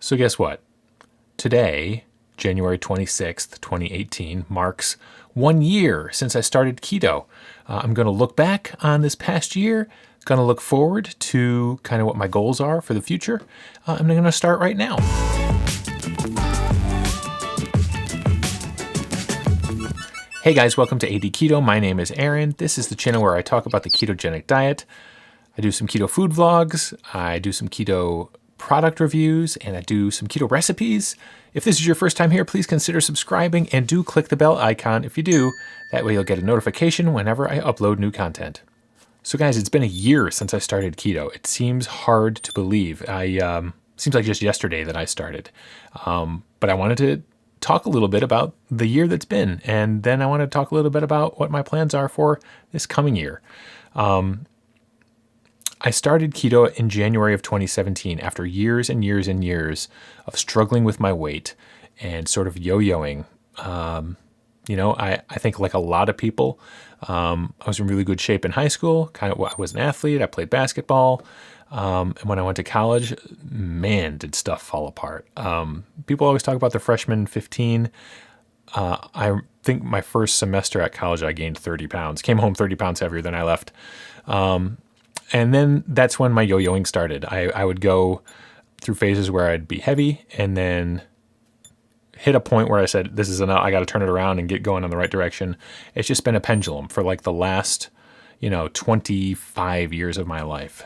So guess what? Today, January 26th, 2018, marks 1 year since I started keto. I'm going to look back on this past year, going to look forward to kind of what my goals are for the future. I'm going to start right now. Hey guys, welcome to AD Keto. My name is Aaron. This is the channel where I talk about the ketogenic diet. I do some keto food vlogs, I do some keto product reviews, and I do some keto recipes. If this is your first time here, please consider subscribing and do click the bell icon if you do. That way you'll get a notification whenever I upload new content. So guys, it's been a year since I started keto. It seems hard to believe. Seems like just yesterday that I started. But I wanted to talk a little bit about the year that's been, and then I want to talk a little bit about what my plans are for this coming year. I started keto in January of 2017 after years and years and years of struggling with my weight and sort of yo-yoing. I think like a lot of people, I was in really good shape in high school. I was an athlete. I played basketball. And when I went to college, man, did stuff fall apart. People always talk about the freshman 15. I think my first semester at college, I gained 30 pounds, came home 30 pounds heavier than I left. And then that's when my yo-yoing started. I would go through phases where I'd be heavy and then hit a point where I said, this is enough. I got to turn it around and get going in the right direction. It's just been a pendulum for like the last, 25 years of my life.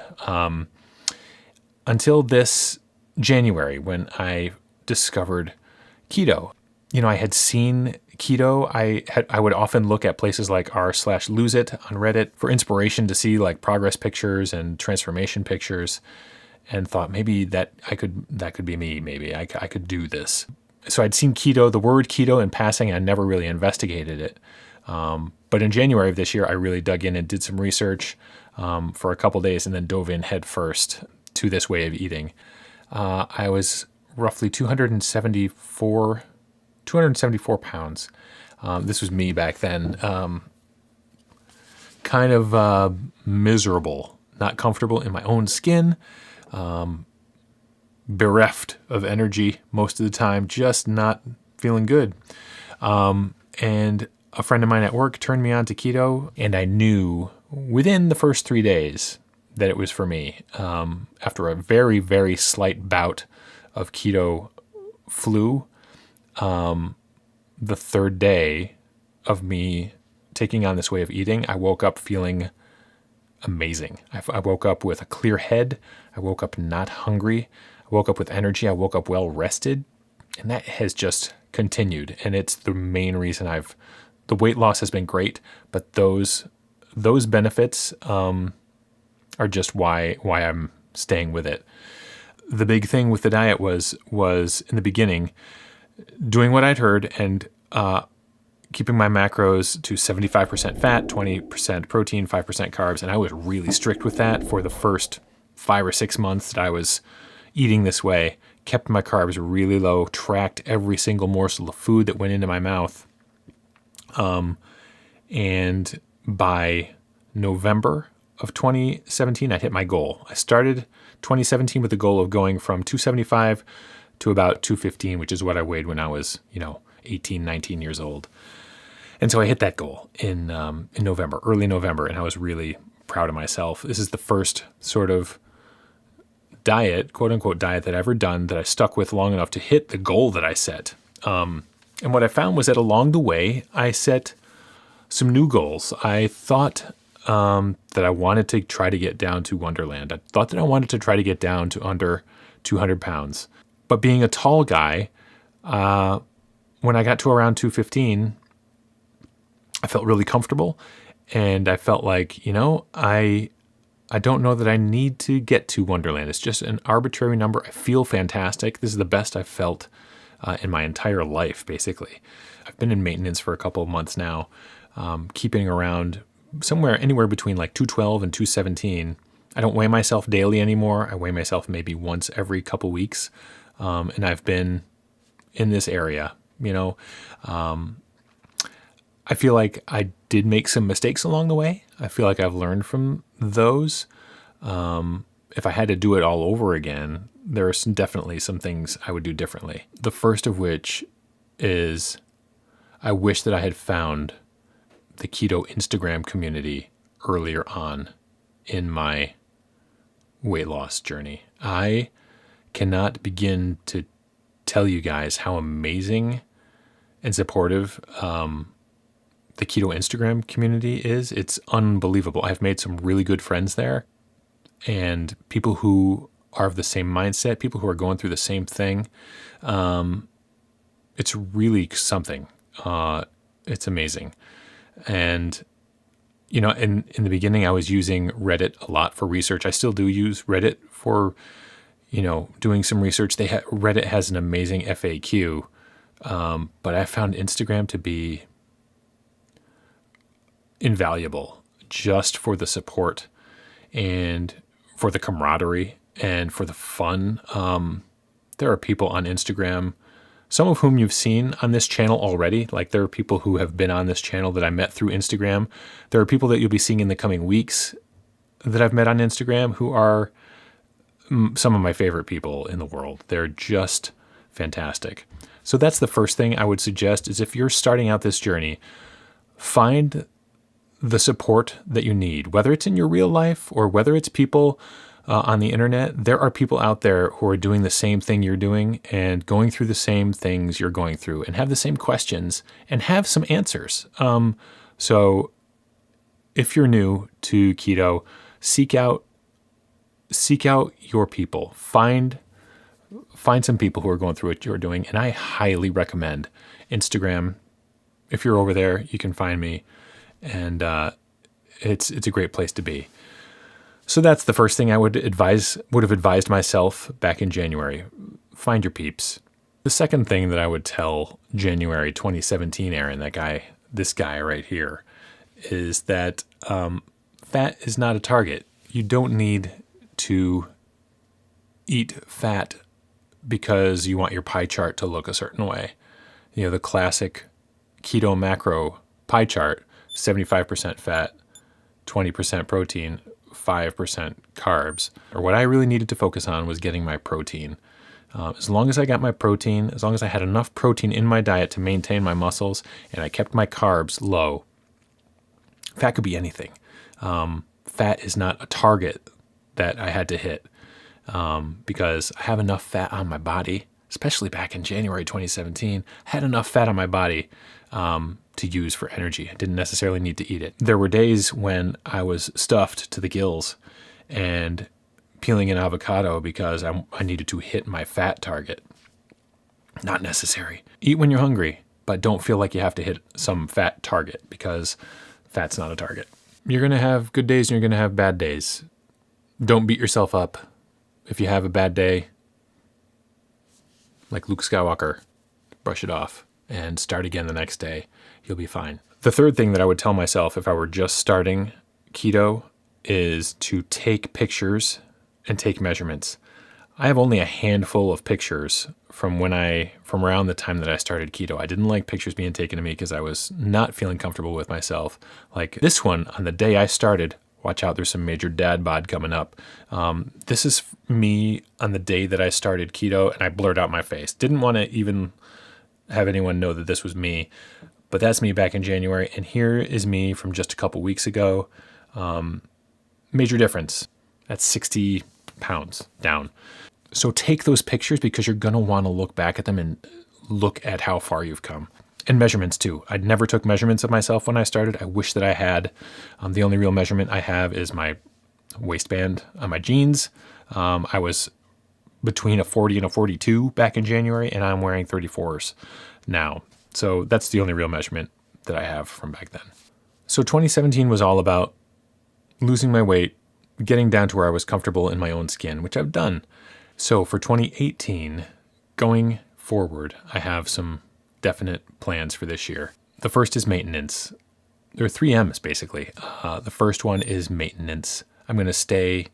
Until this January when I discovered keto. I had seen keto. I would often look at places like r/lose-it on Reddit for inspiration to see like progress pictures and transformation pictures, and thought maybe that could be me. Maybe I could do this. So I'd seen keto, the word keto in passing. I never really investigated it. But in January of this year, I really dug in and did some research for a couple days, and then dove in head first to this way of eating. I was roughly 274 pounds. This was me back then. Kind of miserable, not comfortable in my own skin, bereft of energy most of the time, just not feeling good. And a friend of mine at work turned me on to keto, and I knew within the first 3 days that it was for me. After a very, very slight bout of keto flu, the third day of me taking on this way of eating, I woke up feeling amazing. I woke up with a clear head. I woke up not hungry. I woke up with energy. I woke up well rested. And that has just continued. And it's the main reason the weight loss has been great, but those benefits are just why I'm staying with it. The big thing with the diet was in the beginning, doing what I'd heard and keeping my macros to 75% fat, 20% protein, 5% carbs. And I was really strict with that for the first 5 or 6 months that I was eating this way. Kept my carbs really low, tracked every single morsel of food that went into my mouth. And by November of 2017, I'd hit my goal. I started 2017 with the goal of going from 275 to about 215, which is what I weighed when I was, 18, 19 years old. And so I hit that goal in November, early November, and I was really proud of myself. This is the first sort of diet, quote unquote diet, that I've ever done that I stuck with long enough to hit the goal that I set. And what I found was that along the way, I set some new goals. I thought that I wanted to try to get down to Wonderland. I thought that I wanted to try to get down to under 200 pounds. But being a tall guy, when I got to around 215, I felt really comfortable. And I felt like, I don't know that I need to get to Wonderland. It's just an arbitrary number. I feel fantastic. This is the best I've felt in my entire life, basically. I've been in maintenance for a couple of months now, keeping around anywhere between like 212 and 217. I don't weigh myself daily anymore. I weigh myself maybe once every couple weeks. And I've been in this area, I feel like I did make some mistakes along the way. I feel like I've learned from those. if I had to do it all over again, there are definitely some things I would do differently. The first of which is I wish that I had found the keto Instagram community earlier on in my weight loss journey. I cannot begin to tell you guys how amazing and supportive the keto Instagram community is. It's unbelievable. I've made some really good friends there, and people who are of the same mindset, people who are going through the same thing. It's really something. It's amazing. And, you know, in the beginning, I was using Reddit a lot for research. I still do use Reddit for, you know, doing some research. Reddit has an amazing FAQ, but I found Instagram to be invaluable just for the support and for the camaraderie and for the fun. There are people on Instagram, some of whom you've seen on this channel already. Like, there are people who have been on this channel that I met through Instagram. There are people that you'll be seeing in the coming weeks that I've met on Instagram who are some of my favorite people in the world. They're just fantastic. So that's the first thing I would suggest, is if you're starting out this journey, find the support that you need, whether it's in your real life or whether it's people on the internet. There are people out there who are doing the same thing you're doing and going through the same things you're going through and have the same questions and have some answers. So if you're new to keto, seek out your people. Find some people who are going through what you're doing, and I highly recommend Instagram. If you're over there, you can find me, and it's a great place to be. So that's the first thing I would have advised myself back in January. Find your peeps. The second thing that I would tell January 2017 Aaron, this guy right here, is that fat is not a target. You don't need to eat fat because you want your pie chart to look a certain way. You know, the classic keto macro pie chart: 75% fat, 20% protein, 5% carbs. Or what I really needed to focus on was getting my protein. As long as I got my protein, as long as I had enough protein in my diet to maintain my muscles, and I kept my carbs low, fat could be anything. Fat is not a target that I had to hit, because I have enough fat on my body, especially back in January 2017. I had enough fat on my body to use for energy. I didn't necessarily need to eat it. There were days when I was stuffed to the gills and peeling an avocado because I needed to hit my fat target. Not necessary. Eat when you're hungry, but don't feel like you have to hit some fat target, because fat's not a target. You're going to have good days and you're going to have bad days. Don't beat yourself up. If you have a bad day, like Luke Skywalker, brush it off and start again the next day. You'll be fine. The third thing that I would tell myself if I were just starting keto is to take pictures and take measurements. I have only a handful of pictures from around the time that I started keto. I didn't like pictures being taken of me because I was not feeling comfortable with myself. Like this one, on the day I started, watch out, there's some major dad bod coming up. This is me on the day that I started keto, and I blurred out my face. Didn't want to even have anyone know that this was me, but that's me back in January. And here is me from just a couple weeks ago. Major difference. That's 60 pounds down. So take those pictures, because you're going to want to look back at them and look at how far you've come. And measurements too. I never took measurements of myself when I started. I wish that I had. The only real measurement I have is my waistband on my jeans. I was between a 40 and a 42 back in January, and I'm wearing 34s now. So that's the only real measurement that I have from back then. So 2017 was all about losing my weight, getting down to where I was comfortable in my own skin, which I've done. So for 2018, going forward, I have some definite plans for this year. The first is maintenance. There are 3 M's basically. The first one is maintenance. I'm going to stay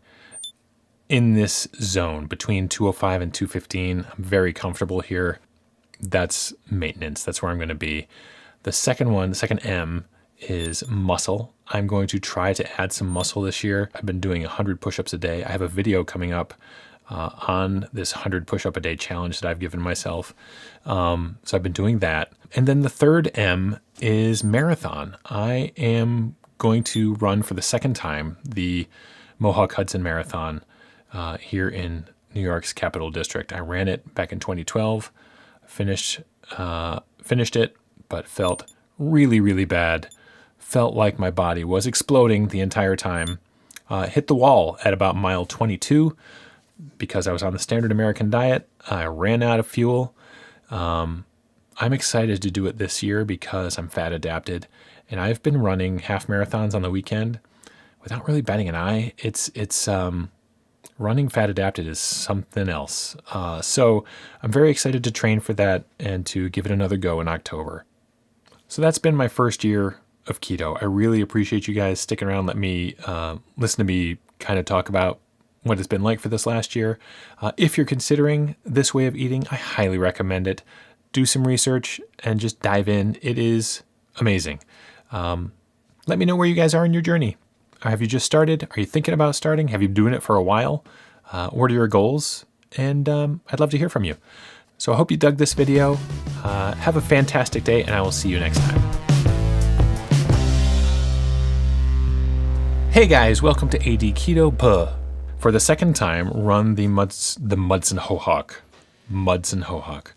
in this zone between 205 and 215. I'm very comfortable here. That's maintenance. That's where I'm going to be. The second M is muscle. I'm going to try to add some muscle this year. I've been doing 100 push-ups a day. I have a video coming up on this 100 push-up a day challenge that I've given myself. So I've been doing that. And then the third M is marathon. I am going to run for the second time the Mohawk Hudson Marathon here in New York's Capital District. I ran it back in 2012, finished it, but felt really, really bad. Felt like my body was exploding the entire time. Hit the wall at about mile 22 because I was on the standard American diet. I ran out of fuel. I'm excited to do it this year because I'm fat adapted, and I've been running half marathons on the weekend without really batting an eye. It's running fat adapted is something else. So I'm very excited to train for that and to give it another go in October. So that's been my first year of keto. I really appreciate you guys sticking around. Let me listen to me kind of talk about what it's been like for this last year. If you're considering this way of eating, I highly recommend it. Do some research and just dive in. It is amazing. Let me know where you guys are in your journey. Have you just started? Are you thinking about starting? Have you been doing it for a while? What are your goals? And I'd love to hear from you. So I hope you dug this video. Have a fantastic day, and I will see you next time. Hey guys, welcome to AD Keto Puh. For the second time, run the Mudson Mohawk. Mudson Mohawk.